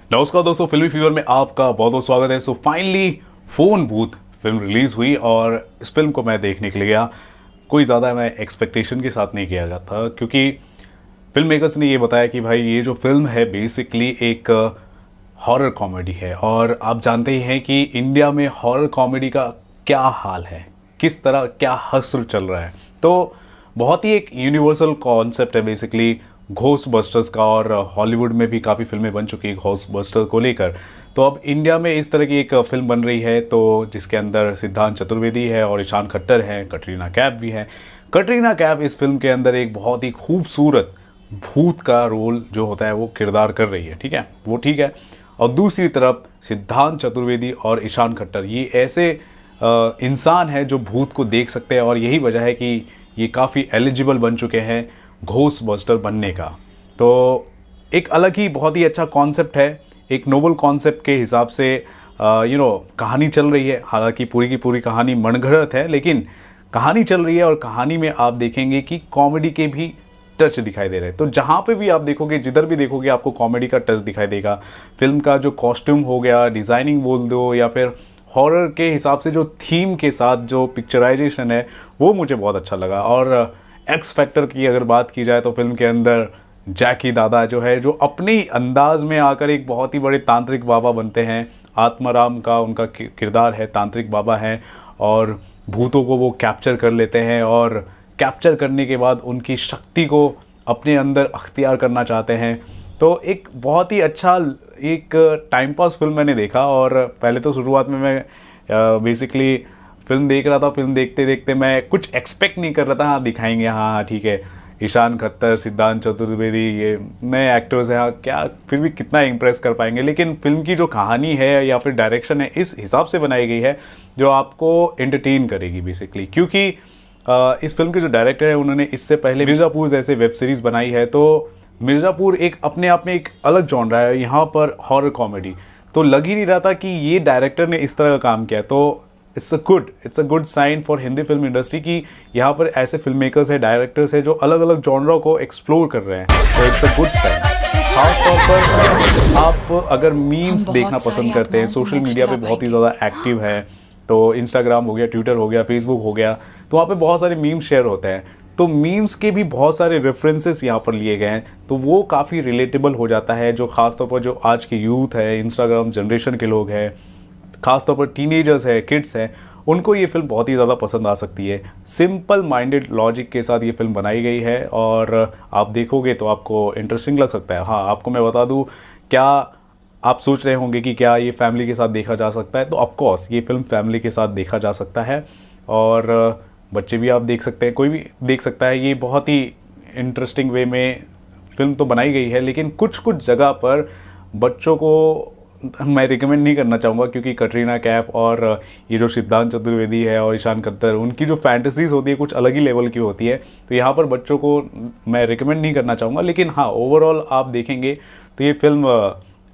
नमस्कार दोस्तों, फिल्मी फीवर में आपका बहुत बहुत स्वागत है। So finally phone booth film release हुई और इस फिल्म को मैं देखने के लिए गया। कोई ज़्यादा मैं एक्सपेक्टेशन के साथ नहीं किया गया था, क्योंकि फिल्म मेकर्स ने ये बताया कि भाई ये जो फिल्म है बेसिकली एक हॉरर कॉमेडी है। और आप जानते ही हैं कि इंडिया में हॉरर कॉमेडी का क्या हाल है, किस तरह क्या हस्र चल रहा है। तो बहुत ही एक यूनिवर्सल कॉन्सेप्ट है बेसिकली घोस्ट बस्टर्स का, और हॉलीवुड में भी काफ़ी फिल्में बन चुकी हैं घोस्ट बस्टर को लेकर। तो अब इंडिया में इस तरह की एक फिल्म बन रही है, तो जिसके अंदर सिद्धांत चतुर्वेदी है और ईशान खट्टर हैं, कटरीना कैफ भी है। कटरीना कैफ इस फिल्म के अंदर एक बहुत ही खूबसूरत भूत का रोल जो होता है वो किरदार कर रही है, ठीक है, वो ठीक है। और दूसरी तरफ सिद्धांत चतुर्वेदी और ईशान खट्टर ये ऐसे इंसान हैं जो भूत को देख सकते हैं, और यही वजह है कि ये काफ़ी एलिजिबल बन चुके हैं घोस्ट बस्टर बनने का। तो एक अलग ही बहुत ही अच्छा कॉन्सेप्ट है, एक नोबल कॉन्सेप्ट के हिसाब से कहानी चल रही है। हालांकि पूरी की पूरी कहानी मनगढ़ंत है, लेकिन कहानी चल रही है और कहानी में आप देखेंगे कि कॉमेडी के भी टच दिखाई दे रहे हैं। तो जहाँ पे भी आप देखोगे, जिधर भी देखोगे, आपको कॉमेडी का टच दिखाई देगा। फिल्म का जो कॉस्ट्यूम हो गया, डिज़ाइनिंग बोल दो, या फिर हॉरर के हिसाब से जो थीम के साथ जो पिक्चराइजेशन है वो मुझे बहुत अच्छा लगा। और एक्स फैक्टर की अगर बात की जाए तो फिल्म के अंदर जैकी दादा जो है, जो अपने ही अंदाज में आकर एक बहुत ही बड़े तांत्रिक बाबा बनते हैं। आत्माराम का उनका किरदार है, तांत्रिक बाबा हैं, और भूतों को वो कैप्चर कर लेते हैं, और कैप्चर करने के बाद उनकी शक्ति को अपने अंदर अख्तियार करना चाहते हैं। तो एक बहुत ही अच्छा एक टाइम पास फिल्म मैंने देखा। और पहले तो शुरुआत में मैं बेसिकली फिल्म देख रहा था, फिल्म देखते देखते मैं कुछ एक्सपेक्ट नहीं कर रहा था। हाँ दिखाएंगे, हाँ ठीक है, ईशान खट्टर, सिद्धांत चतुर्वेदी, ये नए एक्टर्स हैं, हाँ क्या फिर भी कितना इम्प्रेस कर पाएंगे। लेकिन फिल्म की जो कहानी है या फिर डायरेक्शन है इस हिसाब से बनाई गई है जो आपको एंटरटेन करेगी बेसिकली। क्योंकि इस फिल्म के जो डायरेक्टर है उन्होंने इससे पहले मिर्ज़ापुर जैसे वेब सीरीज़ बनाई है। तो मिर्ज़ापुर एक अपने आप में एक अलग जॉनरा है, यहाँ पर हॉरर कॉमेडी। तो लग ही नहीं रहा था कि ये डायरेक्टर ने इस तरह का काम किया। तो it's a good sign for Hindi film industry कि यहाँ पर ऐसे फिल्म मेकर्स हैं, डायरेक्टर्स हैं जो अलग अलग जॉनरा को एक्सप्लोर कर रहे हैं। तो इट्स अ गुड साइन। खासतौर पर आप अगर मीम्स देखना पसंद करते हैं, सोशल मीडिया पे बहुत ही ज़्यादा एक्टिव है, तो इंस्टाग्राम हो गया, ट्विटर हो गया, फेसबुक हो गया, तो वहाँ पे बहुत सारे मीम्स शेयर होते हैं। तो मीम्स के भी बहुत सारे रेफरेंसेस यहाँ पर लिए गए हैं, तो वो काफ़ी रिलेटेबल हो जाता है। जो खासतौर पर जो आज के यूथ है, इंस्टाग्राम जनरेशन के लोग हैं, खासतौर पर टीनेजर्स है, किड्स हैं, उनको ये फिल्म बहुत ही ज़्यादा पसंद आ सकती है। सिंपल माइंडेड लॉजिक के साथ ये फिल्म बनाई गई है, और आप देखोगे तो आपको इंटरेस्टिंग लग सकता है। हाँ, आपको मैं बता दूँ, क्या आप सोच रहे होंगे कि क्या ये फैमिली के साथ देखा जा सकता है, तो ऑफकोर्स ये फिल्म फैमिली के साथ देखा जा सकता है, और बच्चे भी आप देख सकते हैं, कोई भी देख सकता है। ये बहुत ही इंटरेस्टिंग वे में फिल्म तो बनाई गई है, लेकिन कुछ कुछ जगह पर बच्चों को मैं रिकमेंड नहीं करना चाहूँगा, क्योंकि कटरीना कैफ और ये जो सिद्धांत चतुर्वेदी है और ईशान खट्टर, उनकी जो फैंटेसीज़ होती है कुछ अलग ही लेवल की होती है। तो यहाँ पर बच्चों को मैं रिकमेंड नहीं करना चाहूँगा, लेकिन हाँ ओवरऑल आप देखेंगे तो ये फिल्म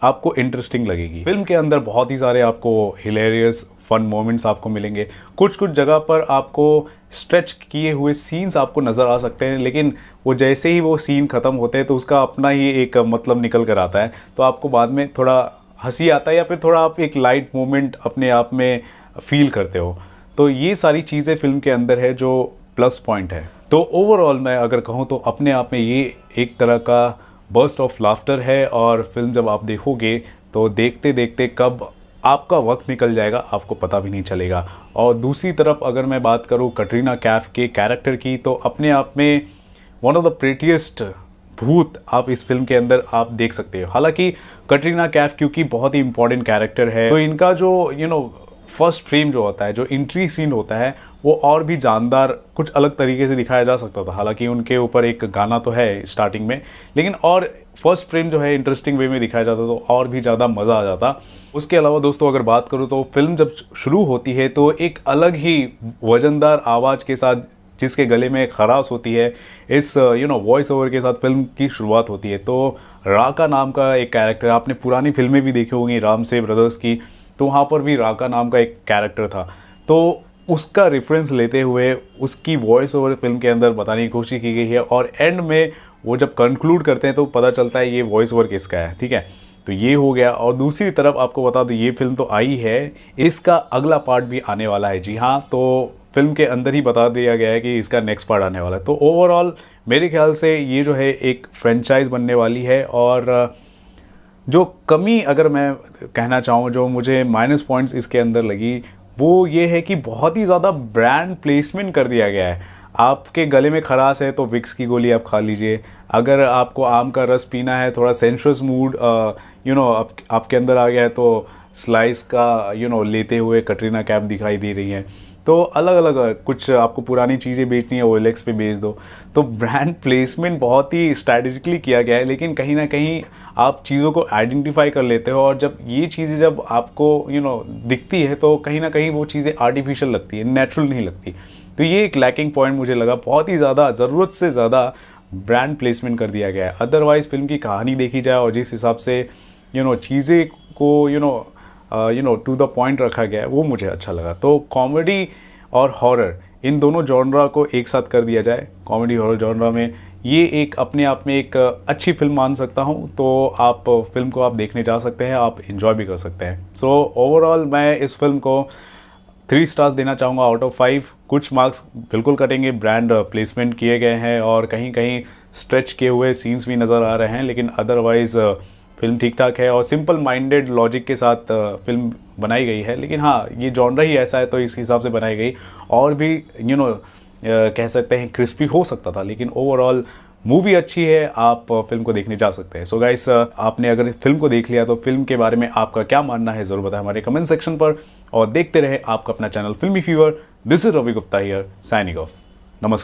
आपको इंटरेस्टिंग लगेगी। फिल्म के अंदर बहुत ही सारे आपको हिलेरियस फन मोमेंट्स आपको मिलेंगे। कुछ कुछ जगह पर आपको स्ट्रेच किए हुए सीन्स आपको नज़र आ सकते हैं, लेकिन वो जैसे ही वो सीन ख़त्म होते हैं तो उसका अपना ही एक मतलब निकल कर आता है। तो आपको बाद में थोड़ा हंसी आता है, या फिर थोड़ा आप एक लाइट मोमेंट अपने आप में फील करते हो। तो ये सारी चीज़ें फिल्म के अंदर है जो प्लस पॉइंट है। तो ओवरऑल मैं अगर कहूँ तो अपने आप में ये एक तरह का बर्स्ट ऑफ लाफ्टर है, और फिल्म जब आप देखोगे तो देखते देखते कब आपका वक्त निकल जाएगा आपको पता भी नहीं चलेगा। और दूसरी तरफ अगर मैं बात करूँ कटरीना कैफ के कैरेक्टर की, तो अपने आप में वन ऑफ द प्रेटीएस्ट भूत आप इस फिल्म के अंदर आप देख सकते हो। हालांकि कटरीना कैफ क्योंकि बहुत ही इंपॉर्टेंट कैरेक्टर है, तो इनका जो फर्स्ट फ्रेम जो होता है, जो एंट्री सीन होता है, वो और भी जानदार कुछ अलग तरीके से दिखाया जा सकता था। हालांकि उनके ऊपर एक गाना तो है स्टार्टिंग में, लेकिन और फर्स्ट फ्रेम जो है इंटरेस्टिंग वे में दिखाया जाता तो और भी ज़्यादा मज़ा आ जाता। उसके अलावा दोस्तों अगर बात करूँ तो फिल्म जब शुरू होती है तो एक अलग ही वजनदार आवाज़ के साथ, जिसके गले में खराश होती है, इस वॉइस ओवर के साथ फिल्म की शुरुआत होती है। तो राका नाम का एक कैरेक्टर, आपने पुरानी फिल्में भी देखी होंगी राम से ब्रदर्स की, तो वहाँ पर भी राका नाम का एक कैरेक्टर था। तो उसका रेफरेंस लेते हुए उसकी वॉइस ओवर फिल्म के अंदर बताने की कोशिश की गई है, और एंड में वो जब कंक्लूड करते हैं तो पता चलता है ये वॉइस ओवर किसका है, ठीक है। तो ये हो गया। और दूसरी तरफ आपको बता दूं, ये फिल्म तो आई है, इसका अगला पार्ट भी आने वाला है। जी हाँ, तो फिल्म के अंदर ही बता दिया गया है कि इसका नेक्स्ट पार्ट आने वाला है। तो ओवरऑल मेरे ख्याल से ये जो है एक फ्रेंचाइज बनने वाली है। और जो कमी अगर मैं कहना चाहूँ, जो मुझे माइनस पॉइंट्स इसके अंदर लगी, वो ये है कि बहुत ही ज़्यादा ब्रांड प्लेसमेंट कर दिया गया है। आपके गले में खराश है तो विक्स की गोली आप खा लीजिए। अगर आपको आम का रस पीना है, थोड़ा सेंशुअस मूड आपके अंदर आ गया है, तो स्लाइस का लेते हुए कटरीना कैफ दिखाई दे रही हैं। तो अलग अलग कुछ आपको पुरानी चीज़ें बेचनी है, OLX पे बेच दो। तो ब्रांड प्लेसमेंट बहुत ही स्ट्रैटेजिकली किया गया है, लेकिन कहीं ना कहीं आप चीज़ों को आइडेंटिफाई कर लेते हो, और जब ये चीज़ें जब आपको दिखती है तो कहीं ना कहीं वो चीज़ें आर्टिफिशियल लगती है, नेचुरल नहीं लगती। तो ये एक लैकिंग पॉइंट मुझे लगा। बहुत ही ज़्यादा ज़रूरत से ज़्यादा ब्रांड प्लेसमेंट कर दिया गया है। अदरवाइज़ फिल्म की कहानी देखी जाए और जिस हिसाब से चीज़ें को टू द पॉइंट रखा गया है, वो मुझे अच्छा लगा। तो कॉमेडी और हॉरर, इन दोनों जॉनरा को एक साथ कर दिया जाए, कॉमेडी हॉरर जॉनरा में, ये एक अपने आप में एक अच्छी फिल्म मान सकता हूँ। तो आप फिल्म को आप देखने जा सकते हैं, आप इन्जॉय भी कर सकते हैं। सो ओवरऑल मैं इस फिल्म को 3 स्टार्स देना चाहूँगा आउट ऑफ 5। कुछ मार्क्स बिल्कुल कटेंगे, ब्रांड प्लेसमेंट किए गए हैं और कहीं कहीं स्ट्रेच किए हुए सीन्स भी नज़र आ रहे हैं, लेकिन अदरवाइज़ फिल्म ठीक ठाक है और सिंपल माइंडेड लॉजिक के साथ फिल्म बनाई गई है। लेकिन हाँ, ये जॉनरा ही ऐसा है तो इस हिसाब से बनाई गई। और भी कह सकते हैं क्रिस्पी हो सकता था, लेकिन ओवरऑल मूवी अच्छी है, आप फिल्म को देखने जा सकते हैं। सो गाइस, आपने अगर इस फिल्म को देख लिया तो फिल्म के बारे में आपका क्या मानना है ज़रूर बताएं हमारे कमेंट सेक्शन पर, और देखते रहे आपका अपना चैनल फिल्मी fever. This is Ravi Gupta here, signing off. नमस्कार।